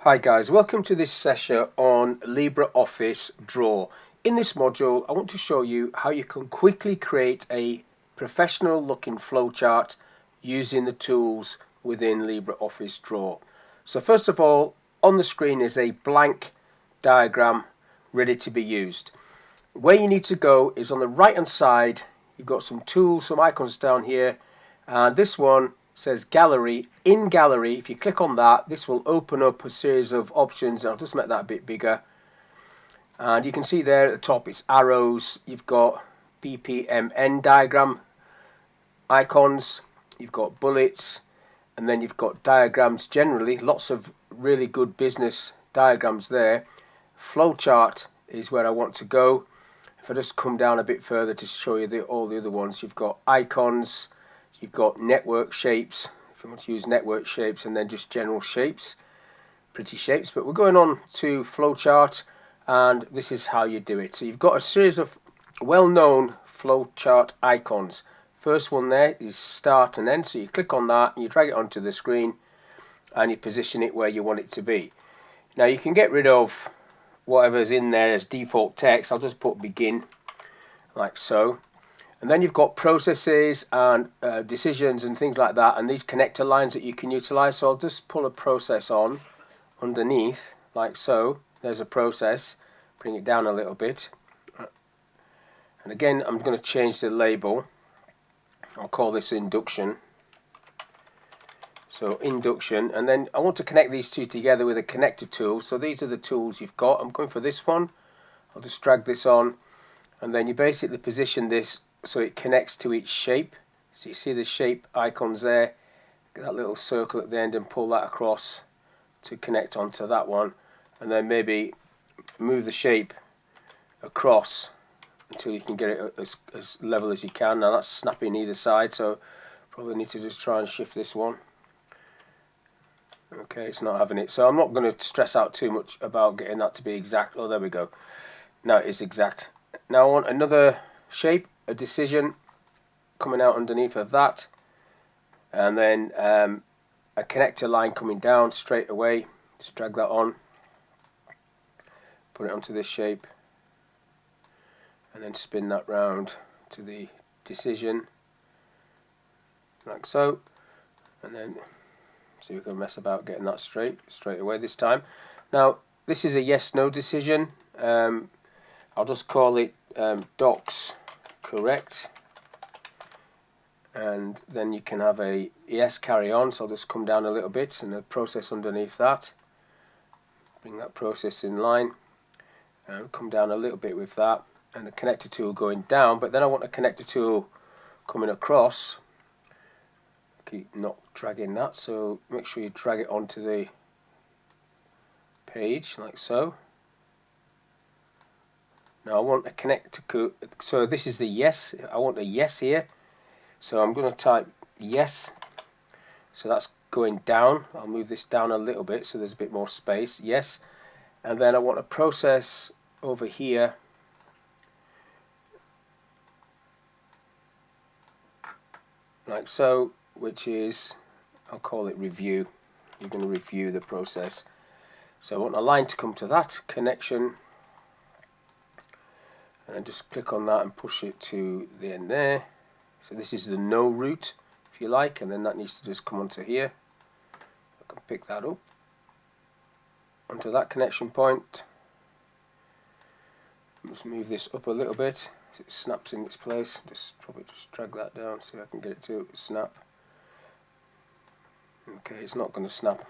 Hi guys, welcome to this session on LibreOffice Draw. In this module I want to show you how you can quickly create a professional looking flowchart using the tools within LibreOffice Draw. So first of all, on the screen is a blank diagram ready to be used. Where you need to go is on the right hand side. You've got some tools, some icons down here, and this one says gallery. In gallery, if you click on that, this will open up a series of options. I'll just make that a bit bigger, and you can see there at the top it's arrows. You've got BPMN diagram icons, you've got bullets, and then you've got diagrams generally. Lots of really good business diagrams there. Flowchart is where I want to go. If I just come down a bit further to show you all the other ones, you've got icons, you've got network shapes, if you want to use network shapes, and then just general shapes, pretty shapes. But we're going on to flowchart, and this is how you do it. So you've got a series of well-known flowchart icons. First one there is start and end, so you click on that and you drag it onto the screen and you position it where you want it to be. Now you can get rid of whatever's in there as default text. I'll just put begin like so. And then you've got processes and decisions and things like that, and these connector lines that you can utilize. So I'll just pull a process on underneath like so. There's a process. Bring it down a little bit. And again, I'm going to change the label. I'll call this induction. So induction, and then I want to connect these two together with a connector tool. So these are the tools you've got. I'm going for this one. I'll just drag this on, and then you basically position this so it connects to each shape. So you see the shape icons there, get that little circle at the end and pull that across to connect onto that one, and then move the shape across until you can get it as level as you can. Now that's snapping either side, so probably need to just try and shift this one. Okay, it's not having it, so I'm not going to stress out too much about getting that to be exact. Oh, there we go. Now it is exact. Now I want another shape, a decision coming out underneath of that, and then a connector line coming down straight away. Just drag that on, put it onto this shape, and then spin that round to the decision like so, and then so you can mess about getting that straight away this time. Now this is a yes/no decision. I'll just call it docs correct, and then you can have a yes carry on. So I'll just come down a little bit and a process underneath that, bring that process in line, and come down a little bit with that, and the connector tool going down. But then I want a connector tool coming across. Keep not dragging that, so make sure you drag it onto the page like so. Now I want a connector, so this is the yes. I want a yes here, so I'm going to type yes. So that's going down. I'll move this down a little bit so there's a bit more space. Yes, and then I want a process over here. Like so, which is, I'll call it review. You're going to review the process. So I want a line to come to that connection, and just click on that and push it to the end there. So this is the no route, if you like, and then that needs to just come onto here. I can pick that up onto that connection point. Just move this up a little bit so it snaps in its place. Probably just drag that down so I can get it to snap. Okay, it's not going to snap.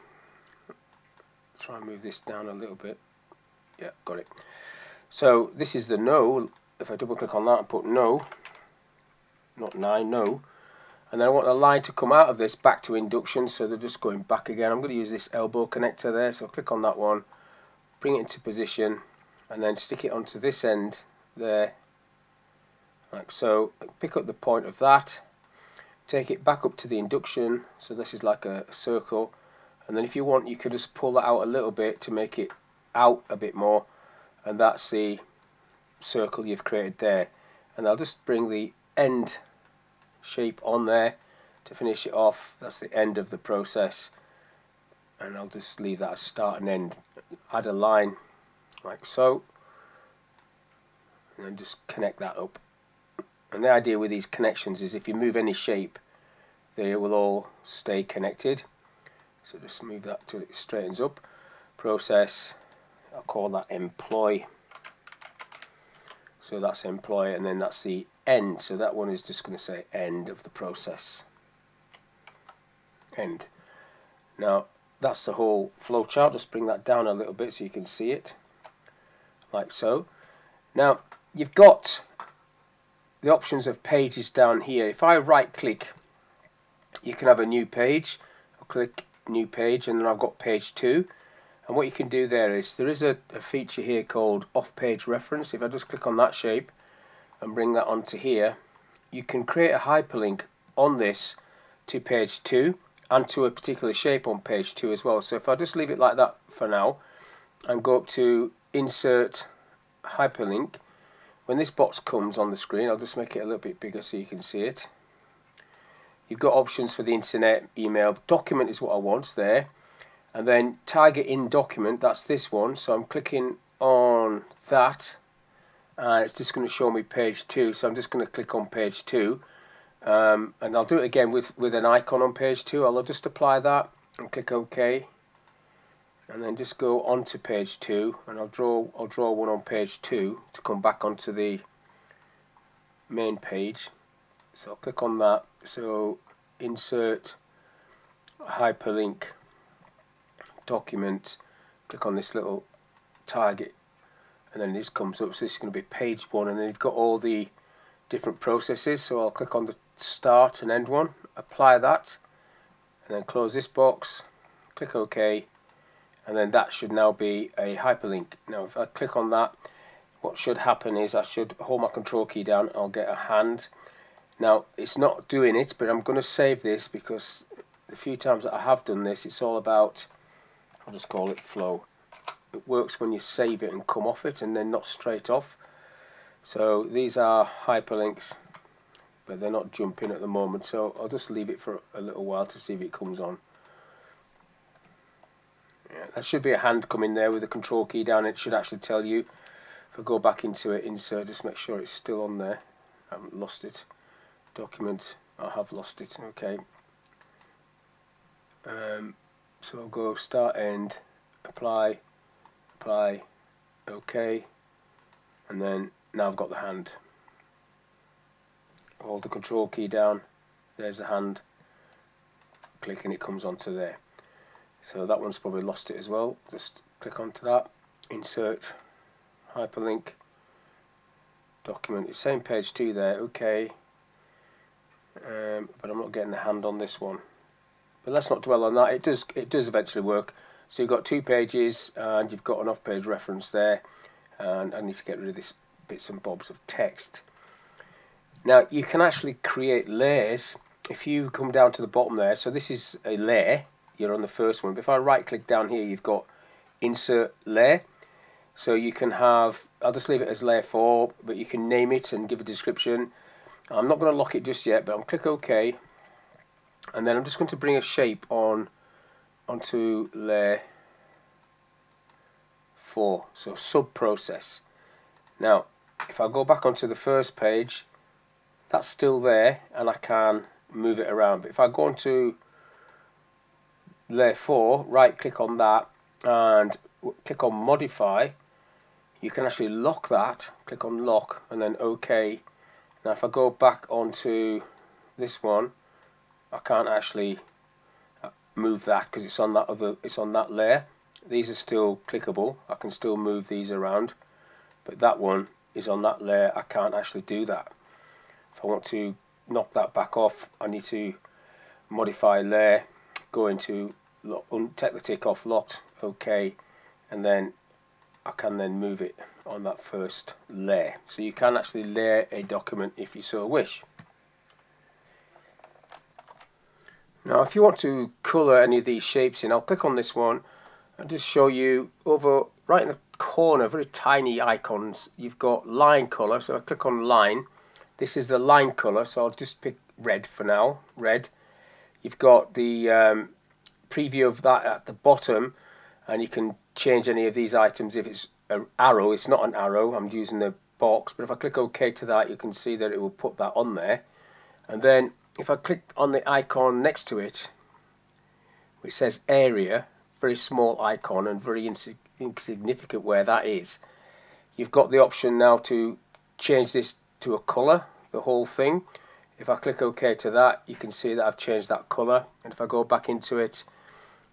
Try and move this down a little bit. Yeah, got it. So this is the no. If I double click on that and put no, not 9, no, and then I want a line to come out of this back to induction, so they're just going back again. I'm going to use this elbow connector there, so click on that one, bring it into position, and then stick it onto this end there like so. Pick up the point of that, take it back up to the induction, so this is like a circle, and then if you want you could just pull that out a little bit to make it out a bit more, and that's the circle you've created there. And I'll just bring the end shape on there to finish it off. That's the end of the process, and I'll just leave that as start and end. Add a line like so, and then just connect that up. And the idea with these connections is if you move any shape, they will all stay connected. So just move that till it straightens up. Process, I'll call that employ. So that's employ, and then that's the end. So that one is just going to say end of the process. End. Now that's the whole flow chart. Just bring that down a little bit so you can see it, like so. Now you've got the options of pages down here. If I right click, you can have a new page. I'll click new page, and then I've got page 2. And what you can do there is a feature here called off page reference. If I just click on that shape and bring that onto here, you can create a hyperlink on this to page 2 and to a particular shape on page 2 as well. So if I just leave it like that for now and go up to insert hyperlink, when this box comes on the screen, I'll just make it a little bit bigger so you can see it. You've got options for the internet, email, document is what I want there, and then target in document, that's this one. So I'm clicking on that, and it's just going to show me page 2. So I'm just going to click on page 2, and I'll do it again with an icon on page 2. I'll just apply that and click OK, and then just go on to page 2, and I'll draw one on page 2 to come back onto the main page. So I'll click on that. So insert hyperlink document, click on this little target, and then this comes up. So this is going to be page 1, and then you've got all the different processes. So I'll click on the start and end one, apply that, and then close this box, click OK, and then that should now be a hyperlink. Now if I click on that, what should happen is I should hold my control key down, I'll get a hand. Now it's not doing it, but I'm going to save this because the few times that I have done this, it's all about, I'll just call it flow. It works when you save it and come off it, and then not straight off. So these are hyperlinks, but they're not jumping at the moment, so I'll just leave it for a little while to see if it comes on. Yeah, there should be a hand coming there with the control key down. It should actually tell you. If I go back into it, insert, just make sure it's still on there. I haven't lost it. Document, I have lost it. Okay. So I'll go start, end, apply, OK, and then now I've got the hand. Hold the control key down, there's the hand, click and it comes onto there. So that one's probably lost it as well. Just click onto that, insert hyperlink document, it's same page 2 there, OK, but I'm not getting the hand on this one. But let's not dwell on that. It does eventually work. So you've got 2 pages and you've got an off-page reference there, and I need to get rid of this bits and bobs of text. Now you can actually create layers if you come down to the bottom there. So this is a layer, you're on the first one. But if I right click down here, you've got insert layer. So you can have, I'll just leave it as layer 4, but you can name it and give a description. I'm not going to lock it just yet, but I'll click OK, and then I'm just going to bring a shape onto layer 4, so sub process. Now if I go back onto the first page, that's still there and I can move it around. But if I go onto layer 4, right click on that and click on modify, you can actually lock that, click on lock and then OK. Now if I go back onto this one, I can't actually move that because it's on that layer. These are still clickable, I can still move these around, but that one is on that layer, I can't actually do that. If I want to knock that back off, I need to modify layer, go into take the tick off, locked, OK, and then I can then move it on that first layer. So you can actually layer a document if you so wish. Now if you want to colour any of these shapes in, I'll click on this one and just show you over right in the corner, very tiny icons, you've got line colour. So I click on line, this is the line colour, so I'll just pick red for now, red. You've got the preview of that at the bottom, and you can change any of these items. If it's an arrow, it's not an arrow, I'm using the box, but if I click OK to that, you can see that it will put that on there. And then if I click on the icon next to it, which says area, very small icon and very insignificant where that is, you've got the option now to change this to a color, the whole thing. If I click OK to that, you can see that I've changed that color. And if I go back into it,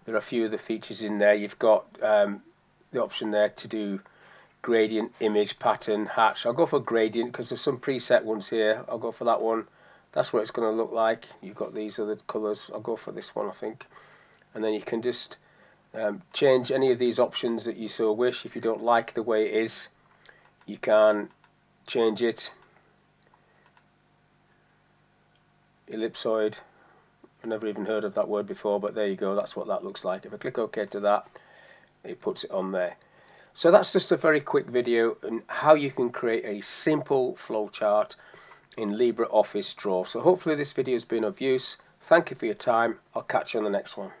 there are a few of the features in there. You've got the option there to do gradient, image, pattern, hatch. I'll go for gradient because there's some preset ones here. I'll go for that one. That's what it's going to look like. You've got these other colors. I'll go for this one, I think. And then you can just change any of these options that you so wish. If you don't like the way it is, you can change it. Ellipsoid. I've never even heard of that word before, but there you go. That's what that looks like. If I click OK to that, it puts it on there. So that's just a very quick video on how you can create a simple flowchart in LibreOffice Draw. So hopefully this video has been of use. Thank you for your time. I'll catch you on the next one.